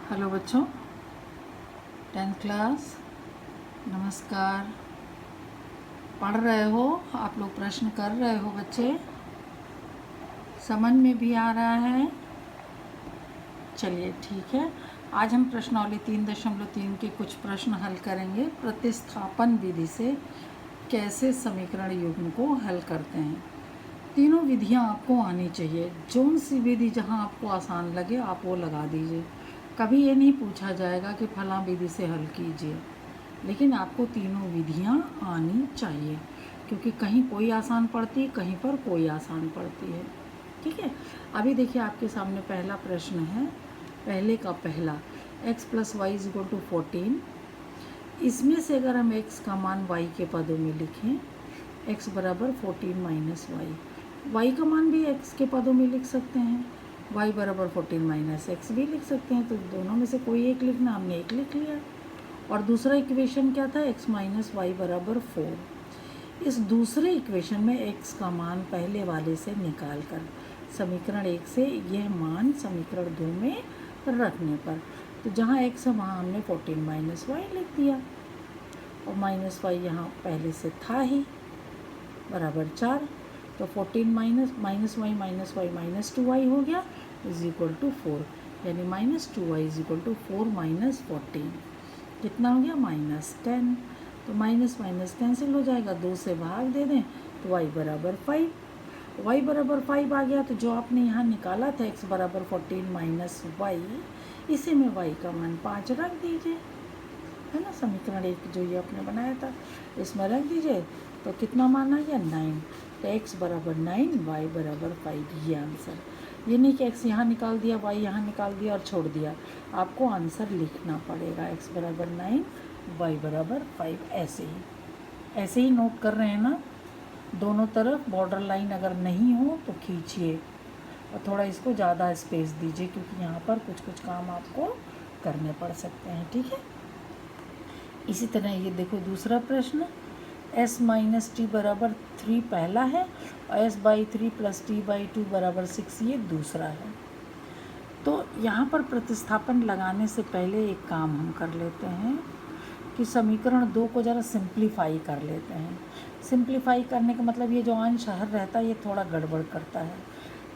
Hello बच्चों, 10th class, नमस्कार। पढ़ रहे हो आप लोग, प्रश्न कर रहे हो बच्चे, समझ में भी आ रहा है? चलिए ठीक है। आज हम प्रश्नावली 3.3 के कुछ प्रश्न हल करेंगे। प्रतिस्थापन विधि से कैसे समीकरण युग्म को हल करते हैं। तीनों विधियां आपको आनी चाहिए। जोन सी विधि जहां आपको आसान लगे आप वो लगा दीजिए। कभी ये नहीं पूछा जाएगा कि फलां विधि से हल कीजिए, लेकिन आपको तीनों विधियां आनी चाहिए, क्योंकि कहीं कोई आसान पड़ती है, कहीं पर कोई आसान पड़ती है। ठीक है। अभी देखिए आपके सामने पहला प्रश्न है, पहले का पहला, x + y = 14। इसमें से अगर हम x का मान y के पदों में लिखें, x = 14 - y, y का मान भी x के पदों में लिख सकते हैं, y = 14 - x भी लिख सकते हैं। तो दोनों में से कोई एक लिखना, हमने एक लिख लिया। और दूसरा इक्वेशन क्या था, x - y = 4। इस दूसरे इक्वेशन में x का मान पहले वाले से निकाल कर समीकरण 1 से यह मान समीकरण 2 में रखने पर, तो जहाँ x है वहाँ हमने 14 - y लिख दिया, और माइनस y यहाँ पहले से था ही, बराबर 4। तो 14 - y - 2y हो गया, = 4, यानी -2y = 4 - 14 कितना हो गया, -10। तो माइनस माइनस कैंसिल हो जाएगा, 2 से भाग दे दें तो y = 5। y = 5 आ गया, तो जो आपने यहाँ निकाला था x = 14 - y, इसी में y का मान 5 रख दीजिए, है ना। समीकरण 1 जो ये आपने बनाया था इसमें रख दीजिए, तो कितना मान आ गया, 9। तो x = 9, y = 5, ये आंसर। ये नहीं कि x यहाँ निकाल दिया, y यहाँ निकाल दिया और छोड़ दिया, आपको आंसर लिखना पड़ेगा। x = 9, y = 5, ऐसे ही नोट कर रहे हैं ना। दोनों तरफ बॉर्डर लाइन अगर नहीं हो तो खींचिए, और थोड़ा इसको ज़्यादा स्पेस दीजिए, क्योंकि यहाँ पर कुछ कुछ काम आपको करने पड़ सकते हैं। ठीक है। इसी तरह ये देखो दूसरा प्रश्न, s - t = 3 पहला है, और s/3 + t/2 = 6 ये दूसरा है। तो यहाँ पर प्रतिस्थापन लगाने से पहले एक काम हम कर लेते हैं कि समीकरण 2 को ज़रा सिंप्लीफाई कर लेते हैं। सिंप्लीफाई करने का मतलब ये जो अंश हर रहता है ये थोड़ा गड़बड़ करता है,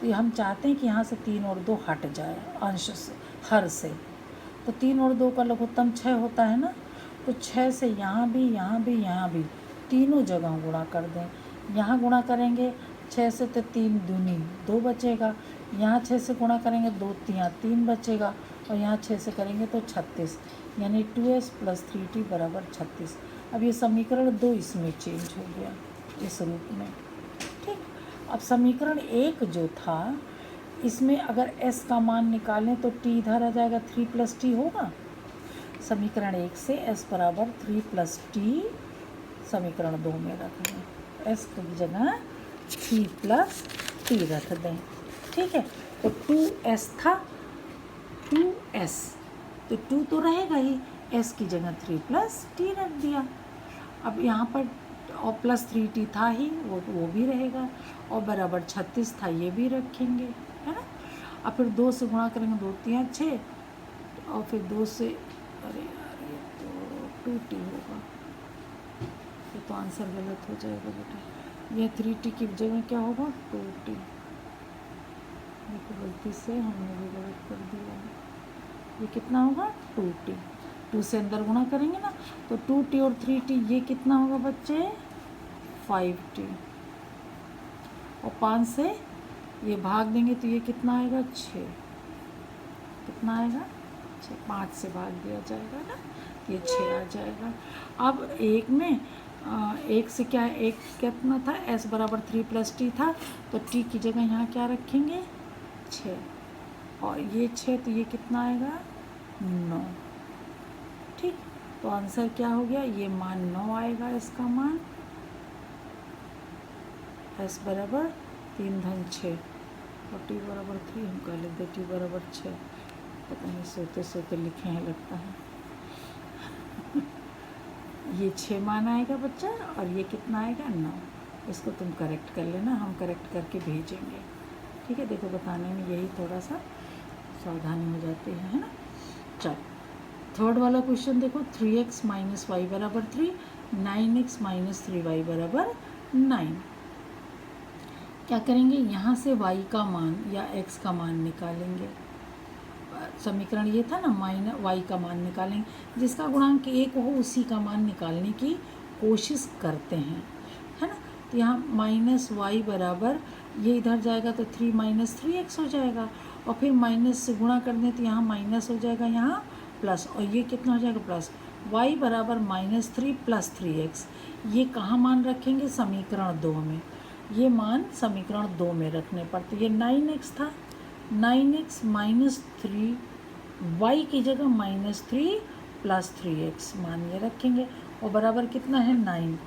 तो ये हम चाहते हैं कि यहाँ से 3 और 2 हट जाए अंश से, हर से। तो 3 और 2 का लघुत्तम 6 होता है ना, तो 6 से यहाँ भी, यहाँ भी, यहाँ भी, तीनों जगह गुणा कर दें। यहाँ गुणा करेंगे 6 से तो 3 दूनी 2 बचेगा, यहाँ 6 से गुणा करेंगे 2 तियाँ 3 बचेगा, और यहाँ 6 से करेंगे तो 36, यानी 2s + 3t = 36। अब ये समीकरण 2 इसमें चेंज हो गया, इस रूप में। ठीक। अब समीकरण 1 जो था, इसमें अगर s का मान निकालें तो t इधर आ जाएगा, 3 + t होगा। समीकरण 1 से s = 3 + t समीकरण 2 में रख दें, s की जगह 3 + t रख दें। ठीक है। तो 2s था, 2s, तो 2 तो रहेगा ही, s की जगह 3 + t रख दिया। अब यहाँ पर और +3t था ही, वो भी रहेगा, और बराबर 36 था, ये भी रखेंगे, है ना। अब फिर 2 से गुणा करेंगे, 2 तियाँ 6, और फिर 2 से, अरे यार ये तो 2t होगा, ये तो आंसर गलत हो जाएगा बेटा। ये 3t की जगह क्या होगा, 2t। देखो गलती से हमने भी गलत कर दिया है। ये कितना होगा, 2t। 2 से अंदर गुणा करेंगे ना, तो 2t और 3t, ये कितना होगा बच्चे, 5t। और 5 से ये भाग देंगे तो ये कितना आएगा, 6। कितना आएगा, 6। 5 से भाग दिया जाएगा ना, ये 6 आ जाएगा। अब एक में एक से क्या, एक कितना था, s = 3 + t था, तो t की जगह यहाँ क्या रखेंगे, 6, और ये 6, तो ये कितना आएगा, 9। ठीक। तो आंसर क्या हो गया, ये मान 9 आएगा, इसका मान s = 3 धन 6, और t = 3 हम कह लेते, t = 6, पता नहीं सोते सोते लिखे हैं लगता है। ये 6 मान आएगा बच्चा, और ये कितना आएगा, 9। इसको तुम करेक्ट कर लेना, हम करेक्ट करके भेजेंगे। ठीक है। देखो बताने में यही थोड़ा सा सावधानी हो जाती है ना। चल थर्ड वाला क्वेश्चन देखो, 3x माइनस वाई बराबर 3, 9x माइनस 3y बराबर 9। क्या करेंगे, यहाँ से y का मान या x का मान निकालेंगे। समीकरण ये था ना, माइनस y का मान निकालेंगे, जिसका गुणांक 1 हो उसी का मान निकालने की कोशिश करते हैं, है ना। तो यहाँ माइनस वाई बराबर, ये इधर जाएगा तो 3 माइनस 3x हो जाएगा, और फिर माइनस से गुणा कर दें तो यहाँ माइनस हो जाएगा, यहाँ प्लस, और ये कितना हो जाएगा प्लस। y बराबर -3 + 3x, ये कहाँ मान रखेंगे, समीकरण 2 में। ये मान समीकरण 2 में रखने पर, तो ये 9x था, 9x माइनस 3, y की जगह -3 + 3x मान ये रखेंगे, और बराबर कितना है 9।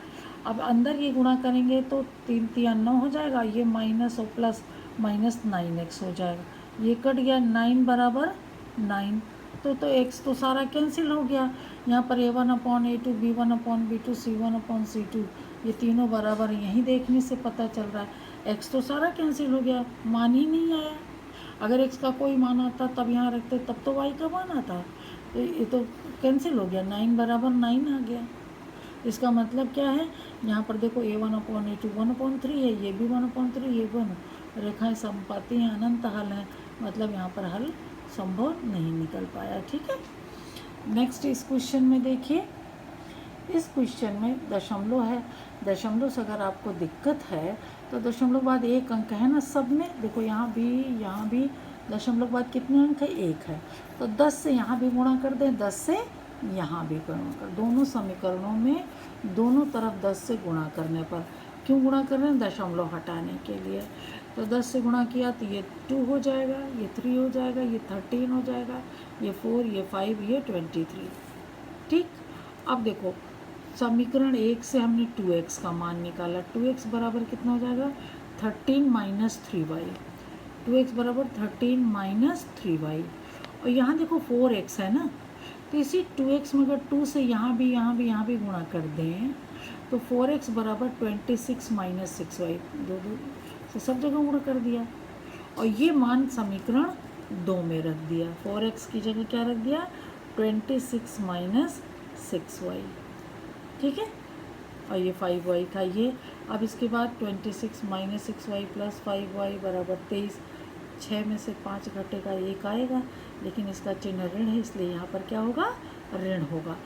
अब अंदर ये गुणा करेंगे तो 3 3 9 हो जाएगा, ये माइनस और प्लस माइनस 9x हो जाएगा, ये कट गया, 9 बराबर 9। तो x तो सारा कैंसिल हो गया, यहाँ पर a1/a2 b1/b2 c1/c2, ये तीनों बराबर, यहीं देखने से पता चल रहा है x तो सारा कैंसिल हो गया, मान ही नहीं आया। अगर x का कोई मान आता तब यहाँ रखते, तब तो y का मान आता, तो ये तो कैंसिल हो गया, 9 बराबर 9 आ गया। इसका मतलब क्या है, यहाँ पर देखो a1/a2 1/3 है, ये भी 1/3, ये 1, रेखाएं समपाती हैं, अनंत हल है, मतलब यहाँ पर हल संभव नहीं निकल पाया। ठीक है, नेक्स्ट इस क्वेश्चन में देखिए, इस क्वेश्चन में दशमलव है, दशमलव से अगर आपको दिक्कत है तो दशमलव बाद 1 अंक है ना सब में, देखो यहाँ भी दशमलव बाद कितने अंक है, 1 है, तो 10 से यहाँ भी गुणा कर दें, 10 से यहाँ भी गुणा कर, दोनों समीकरणों में दोनों तरफ 10 से गुणा करने पर, क्यों गुणा कर रहे हैं, दशमलव हटाने के लिए। तो 10 से गुणा किया तो ये 2 हो जाएगा, ये 3 हो जाएगा, ये 13 हो जाएगा, ये 4, ये 5, ये 23। ठीक, अब देखो समीकरण 1 से हमने 2x का मान निकाला, 2x बराबर कितना हो जाएगा, 13 माइनस 3y, 2x बराबर 13 माइनस 3y, और यहाँ देखो 4x है ना, तो इसी 2x में अगर 2 से यहाँ भी गुणा कर दें तो 4x बराबर 26 माइनस 6y, दो से सब जगह गुणा कर दिया, और ये मान समीकरण 2 में रख दिया, 4x की जगह क्या रख दिया, 26 माइनस 6y। ठीक है, और ये 5y था ये। अब इसके बाद 26 माइनस 6y प्लस 5y बराबर 23, 6 में से 5 घटेगा 1 आएगा, लेकिन इसका चिन्ह ऋण है, इसलिए यहाँ पर क्या होगा, ऋण होगा।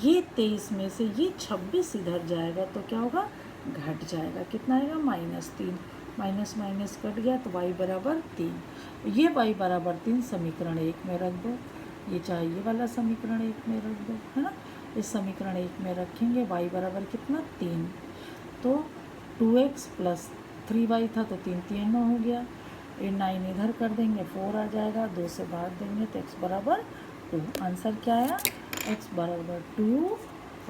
ये 23 में से ये 26 इधर जाएगा तो क्या होगा, घट जाएगा, कितना आएगा, -3, माइनस माइनस कट गया तो y बराबर 3, ये y बराबर 3 समीकरण 1 में रख दो, ये चाहिए वाला समीकरण 1 में रख दो, है ना। इस समीकरण 1 में रखेंगे, y बराबर कितना, 3, तो 2x प्लस 3y था तो 3 3 9 हो गया, ये 9 इधर कर देंगे, 4 आ जाएगा, 2 से भाग देंगे तो x बराबर 2। आंसर क्या आया, x बराबर 2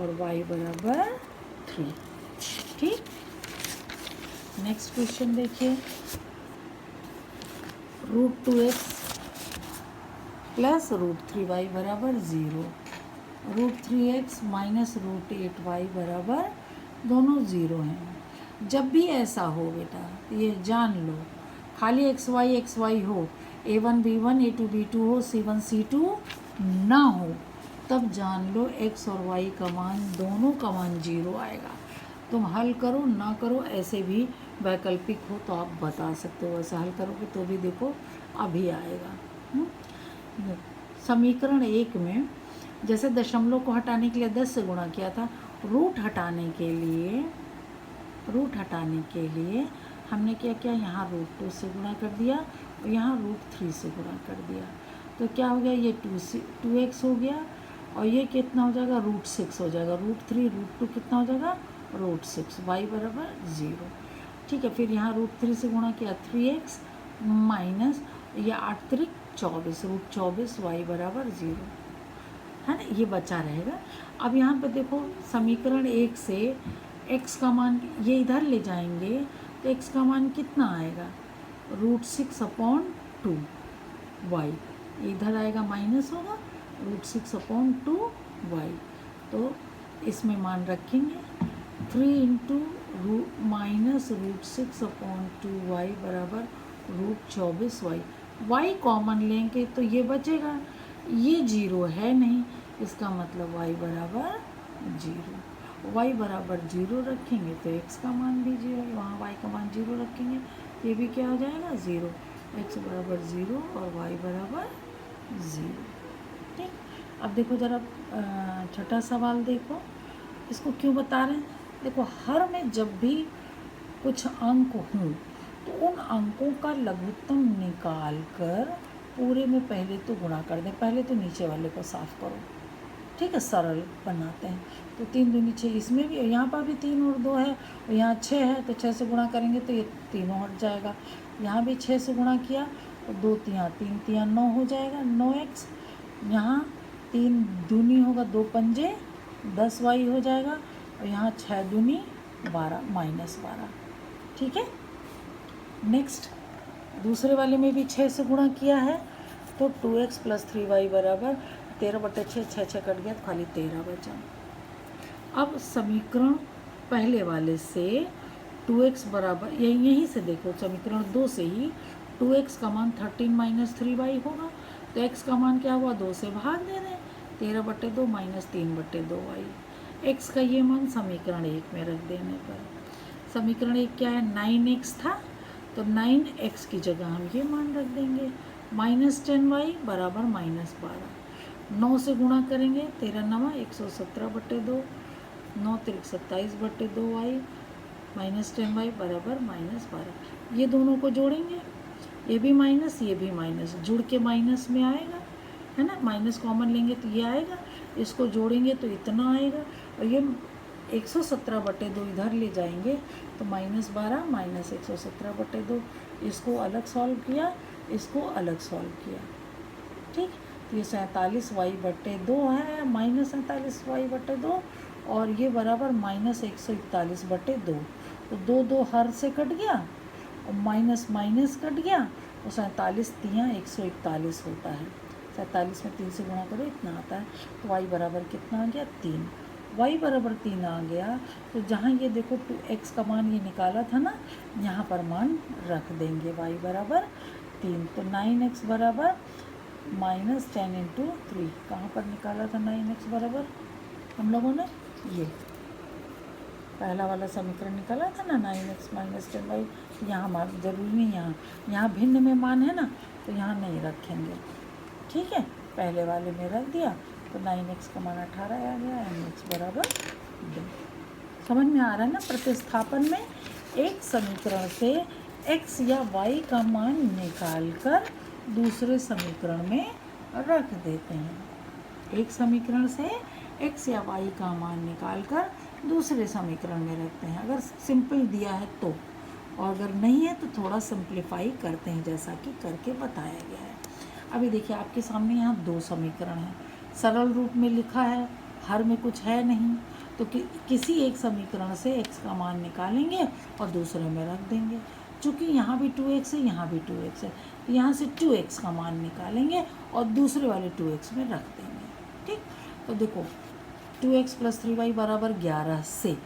और y बराबर 3। ठीक, नेक्स्ट क्वेश्चन देखिए, √2x प्लस √3y बराबर 0, √3x माइनस √8y बराबर दोनों 0 हैं। जब भी ऐसा हो बेटा, ये जान लो, खाली x y हो, a1 b1 a2 b2 हो, c1 c2 ना हो, तब जान लो x और y का मान, दोनों का मान 0 आएगा। तुम हल करो ना करो, ऐसे भी वैकल्पिक हो तो आप बता सकते हो, ऐसा हल करोगे तो भी देखो अभी आएगा। समीकरण 1 में जैसे दशमलव को हटाने के लिए 10 से गुणा किया था, रूट हटाने के लिए हमने क्या किया, यहाँ √2 से गुणा कर दिया और यहाँ √3 से गुणा कर दिया, तो क्या हो गया, ये 2x हो गया, और ये कितना हो जाएगा, √6 हो जाएगा, √3 √2 कितना हो जाएगा, √6, y बराबर 0। ठीक है, फिर यहाँ √3 से गुणा किया 3x माइनस ये 8 3 24, √24 y बराबर 0, है ना, ये बचा रहेगा। अब यहाँ पर देखो समीकरण 1 से x का मान ये इधर ले जाएंगे तो x का मान कितना आएगा, √6/2 y, इधर आएगा माइनस होगा, √6/2 y, तो इसमें मान रखेंगे 3 इंटू माइनस √6/2 y बराबर √24 y, y कॉमन लेंगे तो ये बचेगा, ये 0 है नहीं, इसका मतलब y बराबर 0। y बराबर 0 रखेंगे तो x का मान भी 0, वहाँ y का मान 0 रखेंगे तो ये भी क्या हो जाएगा 0। x बराबर 0 और y बराबर 0। ठीक, अब देखो ज़रा छठा सवाल देखो, इसको क्यों बता रहे हैं। देखो, हर में जब भी कुछ अंक हों तो उन अंकों का लघुत्तम निकाल कर पूरे में पहले तो गुणा कर दें। पहले तो नीचे वाले को साफ करो, ठीक है, सरल बनाते हैं। तो 3 दूनी 6, इसमें भी यहाँ पर भी 3 और 2 है और यहाँ 6 है, तो 6 से गुणा करेंगे तो ये तीनों हट जाएगा। यहाँ भी 6 से गुणा किया तो 2 3 3 3 9 हो जाएगा, 9x। यहाँ 3 दूनी होगा, 2 पंजे 10y हो जाएगा और यहाँ 6 दूनी 12 -12। ठीक है, नेक्स्ट दूसरे वाले में भी 6 से गुणा किया है तो 2x + 3y बराबर 13/6, 6 कट गया तो खाली 13 बचा। अब समीकरण पहले वाले से 2x बराबर यहीं से देखो, समीकरण 2 से ही 2x का मान 13 - 3y होगा, तो x का मान क्या हुआ, 2 से भाग दे दें, 13/2 - 3/2y। x का ये मान समीकरण 1 में रख देने पर, समीकरण 1 क्या है, 9x था, तो 9x की जगह हम ये मान रख देंगे, -10y बराबर -12। 9 से गुणा करेंगे, 13 9 117/2, 9 3 27/2y, -10y बराबर -12। ये दोनों को जोड़ेंगे, ये भी माइनस ये भी माइनस, जुड़ के माइनस में आएगा, है ना, माइनस कॉमन लेंगे तो ये आएगा, इसको जोड़ेंगे तो इतना आएगा, और ये 117/2 इधर ले जाएंगे तो -12 - 117/2। इसको अलग सॉल्व किया, इसको अलग सॉल्व किया, ठीक। तो ये 47y/2 है, -47y/2, और ये बराबर -141/2। तो 2 2 हर से कट गया और माइनस माइनस कट गया, और 47 3 141 होता है। 47 में 3 से गुणा करो, इतना आता है। तो y बराबर कितना आ गया, 3। y बराबर 3 आ गया, तो जहाँ ये देखो 2x का मान ये निकाला था ना, यहाँ पर मान रख देंगे, y बराबर 3। तो 9x बराबर -10 × 3, कहाँ पर निकाला था 9x बराबर हम लोगों ने, ये पहला वाला समीकरण निकाला था ना, 9x - 10y। यहाँ मान जरूरी नहीं, यहाँ भिन्न में मान है ना, तो यहाँ नहीं रखेंगे, ठीक है, पहले वाले में रख दिया, तो 9x का मान 18 आ गया, mx बराबर 2। समझ में आ रहा है ना। प्रतिस्थापन में एक समीकरण से x या y का मान निकाल कर दूसरे समीकरण में रख देते हैं। एक समीकरण से x या y का मान निकाल कर दूसरे समीकरण में रखते हैं, अगर सिंपल दिया है तो, और अगर नहीं है तो थोड़ा सिंप्लीफाई करते हैं, जैसा कि करके बताया गया है। अभी देखिए आपके सामने यहाँ 2 समीकरण हैं, सरल रूप में लिखा है, हर में कुछ है नहीं, तो किसी एक समीकरण से x का मान निकालेंगे और दूसरे में रख देंगे। चूँकि यहाँ भी 2x है, यहाँ भी 2x है, तो यहाँ से 2x का मान निकालेंगे और दूसरे वाले 2x में रख देंगे, ठीक। तो देखो 2x + 3y बराबर 11 से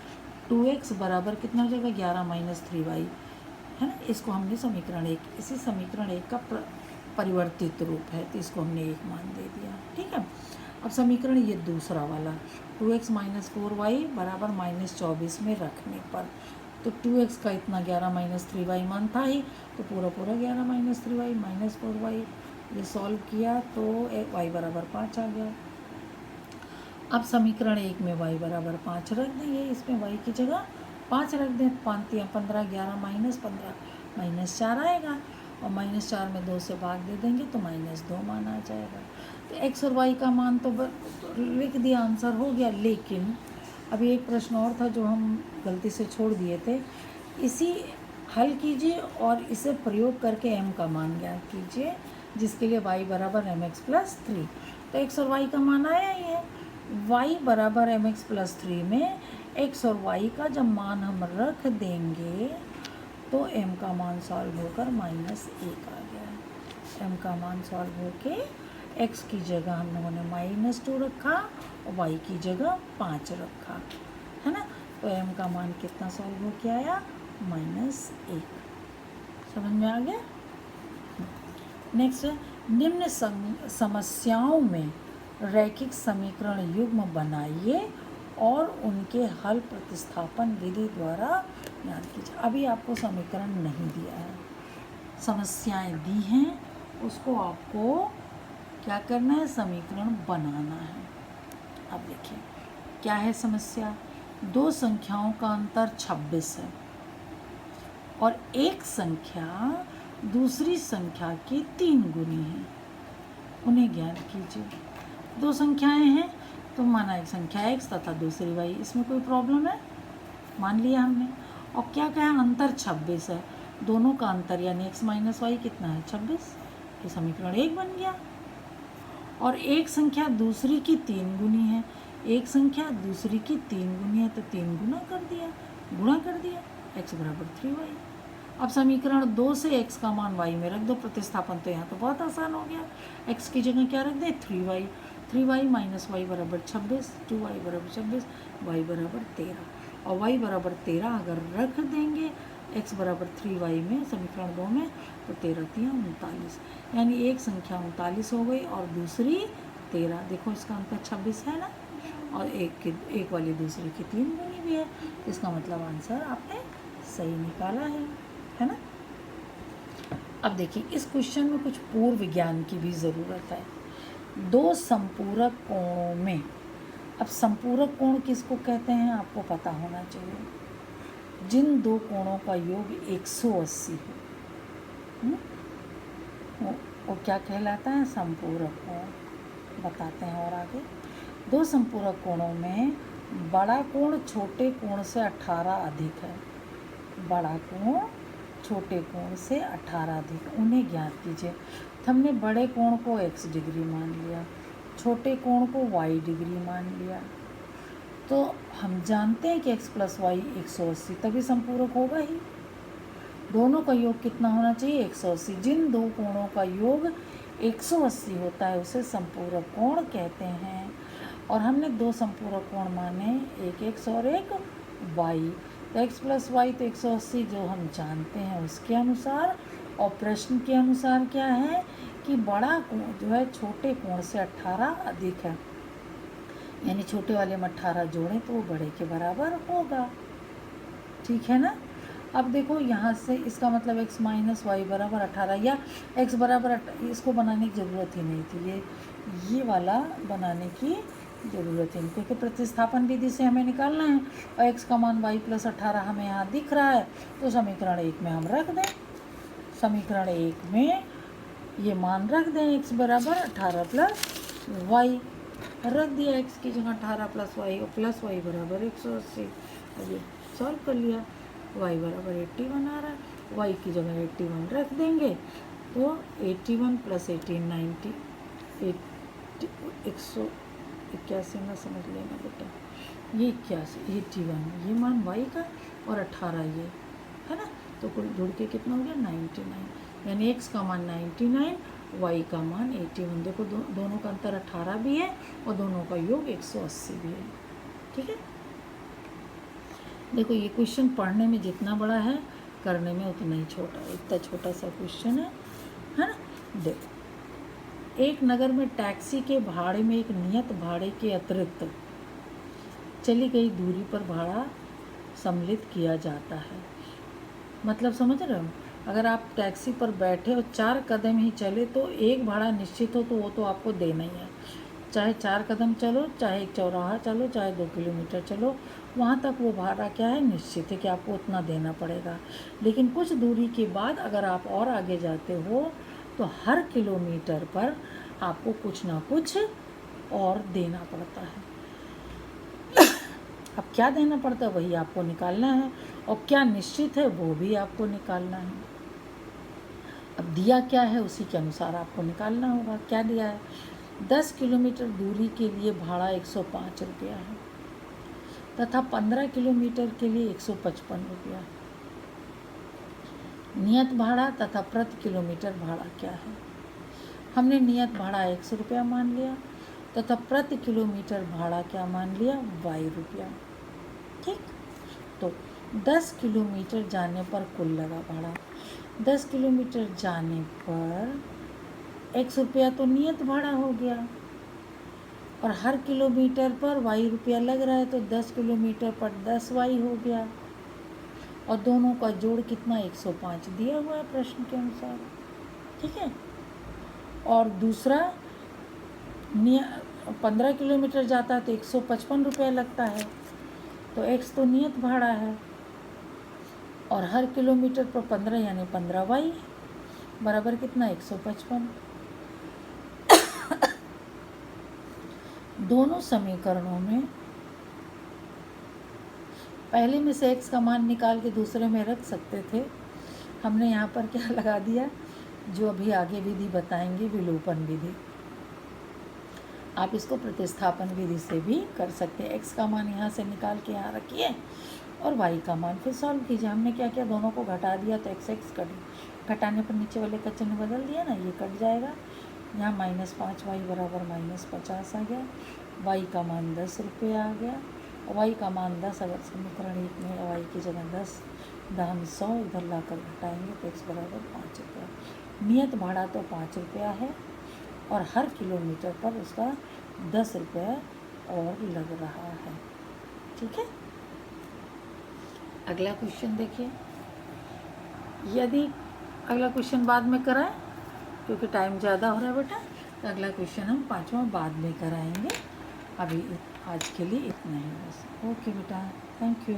2x बराबर कितना हो जाएगा, 11 - 3y, है ना। इसको हमने समीकरण 1, इसी समीकरण 1 का परिवर्तित रूप है, तो इसको हमने 1 मान दे दिया, ठीक है। अब समीकरण ये दूसरा वाला 2x - 4y बराबर -24 में रखने पर, तो 2x का इतना 11 - 3y मान था ही, तो पूरा 11 - 3y -4y, ये सॉल्व किया तो y बराबर 5 आ गया। अब समीकरण 1 में y बराबर 5 रख देंगे, इसमें y की जगह 5 रख दें, 5 या 15, 11 - 15 -4 आएगा, और -4 में 2 से भाग दे देंगे तो -2 मान आ जाएगा। तो x और y का मान तो लिख दिया, आंसर हो गया। लेकिन अभी एक प्रश्न और था जो हम गलती से छोड़ दिए थे, इसी हल कीजिए और इसे प्रयोग करके m का मान ज्ञात कीजिए, जिसके लिए y बराबर mx + 3। तो x और y का मान आया ही है, y बराबर mx + 3 में x और y का जब मान हम रख देंगे तो m का मान सॉल्व होकर -1 आ गया। m का मान सॉल्व होके x की जगह हम लोगों ने -2 रखा और y की जगह 5 रखा, है ना। तो m का मान कितना सॉल्व हो के आया, -1। समझ में आ गया। नेक्स्ट निम्न समस्याओं में रैखिक समीकरण युग्म बनाइए और उनके हल प्रतिस्थापन विधि द्वारा ज्ञात कीजिए। अभी आपको समीकरण नहीं दिया है, समस्याएं दी हैं, उसको आपको क्या करना है, समीकरण बनाना है। अब देखिए क्या है समस्या। दो संख्याओं का अंतर 26 है और एक संख्या दूसरी संख्या की 3 गुनी है, उन्हें ज्ञात कीजिए। दो संख्याएं हैं तो माना एक संख्या x तथा दूसरी y, इसमें कोई प्रॉब्लम है, मान लिया हमने। और क्या कहा, अंतर 26 है, दोनों का अंतर यानी x माइनस वाई कितना है, 26। ये समीकरण 1 बन गया। और एक संख्या दूसरी की 3 गुनी है, एक संख्या दूसरी की 3 गुनी है तो 3 गुना कर दिया, x बराबर 3y। अब समीकरण 2 से x का मान y में रख दो, प्रतिस्थापन तो यहाँ तो बहुत आसान हो गया। x की जगह क्या रख दें, 3y माइनस वाई बराबर 26, 2y बराबर 26, y बराबर 13। और y बराबर 13 अगर रख देंगे x बराबर 3y में समीकरण 2 में, तो 13 3 39, यानी एक संख्या 39 हो गई और दूसरी 13। देखो इसका अंतर 26 है ना, और एक वाली दूसरी की 3 गुनी भी है, इसका मतलब आंसर आपने सही निकाला है ना। अब देखिए इस क्वेश्चन में कुछ पूर्व ज्ञान की भी ज़रूरत है। दो संपूरक कोणों में, अब संपूरक कोण किसको कहते हैं आपको पता होना चाहिए। जिन दो कोणों का योग 180 हो, वो क्या कहलाता है, संपूरक कोण। बताते हैं और आगे। दो संपूरक कोणों में बड़ा कोण छोटे कोण से 18 अधिक है, बड़ा कोण छोटे कोण से 18 अधिक, उन्हें ज्ञात कीजिए। हमने बड़े कोण को x डिग्री मान लिया, छोटे कोण को y डिग्री मान लिया, तो हम जानते हैं कि x प्लस वाई 180, तभी संपूरक होगा ही। दोनों का योग कितना होना चाहिए, 180। जिन दो कोणों का योग 180 होता है उसे संपूरक कोण कहते हैं। और हमने दो संपूरक कोण माने, एक x और एक y, तो x प्लस वाई तो 180 जो हम जानते हैं उसके अनुसार, और प्रश्न के अनुसार क्या है कि बड़ा कोण जो है छोटे कोण से 18 अधिक है, यानी छोटे वाले में 18 जोड़ें तो वो बड़े के बराबर होगा, ठीक है ना। अब देखो यहाँ से इसका मतलब x माइनस वाई बराबर 18 या x बराबर, इसको बनाने की ज़रूरत ही नहीं थी, ये वाला बनाने की ज़रूरत है, क्योंकि प्रतिस्थापन विधि से हमें निकालना है और x का मान y प्लस 18 हमें यहाँ दिख रहा है, तो समीकरण 1 में हम रख दें। समीकरण 1 में ये मान रख दें, x बराबर 18 प्लस वाई, रख दिया x की जगह 18 प्लस वाई, और प्लस वाई बराबर 180। अब ये सॉल्व कर लिया, y बराबर 81 आ रहा है, y की जगह 81 रख देंगे तो 81 प्लस 18 90, 181 में समझ लेना बेटा, ये 81 ये मान y का और 18 ये है ना, तो कुल जुड़ के कितना हो गया 99, यानी x का मान 99, y का मान 81। देखो दोनों का अंतर 18 भी है और दोनों का योग 180 भी है, ठीक है। देखो ये क्वेश्चन पढ़ने में जितना बड़ा है करने में उतना ही छोटा है, इतना छोटा सा क्वेश्चन है ना। देखो एक नगर में टैक्सी के भाड़े में एक नियत भाड़े के अतिरिक्त चली गई दूरी पर भाड़ा सम्मिलित किया जाता है। मतलब समझ रहे हो, अगर आप टैक्सी पर बैठे और 4 कदम ही चले तो एक भाड़ा निश्चित हो, तो वो तो आपको देना ही है, चाहे 4 कदम चलो, चाहे एक चौराहा चलो, चाहे 2 किलोमीटर चलो, वहाँ तक वो भाड़ा क्या है, निश्चित है कि आपको उतना देना पड़ेगा। लेकिन कुछ दूरी के बाद अगर आप और आगे जाते हो तो हर किलोमीटर पर आपको कुछ ना कुछ और देना पड़ता है। अब क्या देना पड़ता है वही आपको निकालना है, और क्या निश्चित है वो भी आपको निकालना है। अब दिया क्या है उसी के अनुसार आपको निकालना होगा। क्या दिया है, 10 किलोमीटर दूरी के लिए भाड़ा 105 रुपया है तथा 15 किलोमीटर के लिए 155 रुपया। नियत भाड़ा तथा प्रति किलोमीटर भाड़ा क्या है। हमने नियत भाड़ा 100 रुपया मान लिया तथा प्रति किलोमीटर भाड़ा क्या मान लिया, y रुपया, ठीक। तो 10 किलोमीटर जाने पर कुल लगा भाड़ा, 10 किलोमीटर जाने पर x रुपया तो नियत भाड़ा हो गया, और हर किलोमीटर पर y रुपया लग रहा है, तो 10 किलोमीटर पर 10 y हो गया, और दोनों का जोड़ कितना 105 दिया हुआ है प्रश्न के अनुसार। ठीक है। और दूसरा 15 किलोमीटर जाता है तो 155 रुपया लगता है, तो x तो नियत भाड़ा है, और हर किलोमीटर पर 15 यानी 15 वाई बराबर कितना 155। दोनों समीकरणों में पहले में से x का मान निकाल के दूसरे में रख सकते थे, हमने यहाँ पर क्या लगा दिया, जो अभी आगे विधि बताएंगे विलोपन विधि। आप इसको प्रतिस्थापन विधि से भी कर सकते हैं। x का मान यहाँ से निकाल के यहाँ रखिए और y का मान फिर सॉल्व कीजिए। हमने क्या किया, दोनों को घटा दिया तो x घटाने पर नीचे वाले का चिन्ह बदल दिया ना, ये कट जाएगा। यहाँ -5y बराबर -50 आ गया। y का मान 10 रुपये आ गया। y का मान 10, अगर समीकरण 1 में y की जगह 10 दाम 100 इधर लाकर घटाएंगे तो x बराबर 5 रुपया। नियत भाड़ा तो 5 रुपया है, और हर किलोमीटर पर उसका 10 रुपये और लग रहा है। ठीक है। अगला क्वेश्चन देखिए। यदि अगला क्वेश्चन बाद में कराएं क्योंकि टाइम ज़्यादा हो रहा है बेटा, तो अगला क्वेश्चन हम 5वां बाद में कराएंगे। अभी आज के लिए इतना ही बस। ओके बेटा, थैंक यू।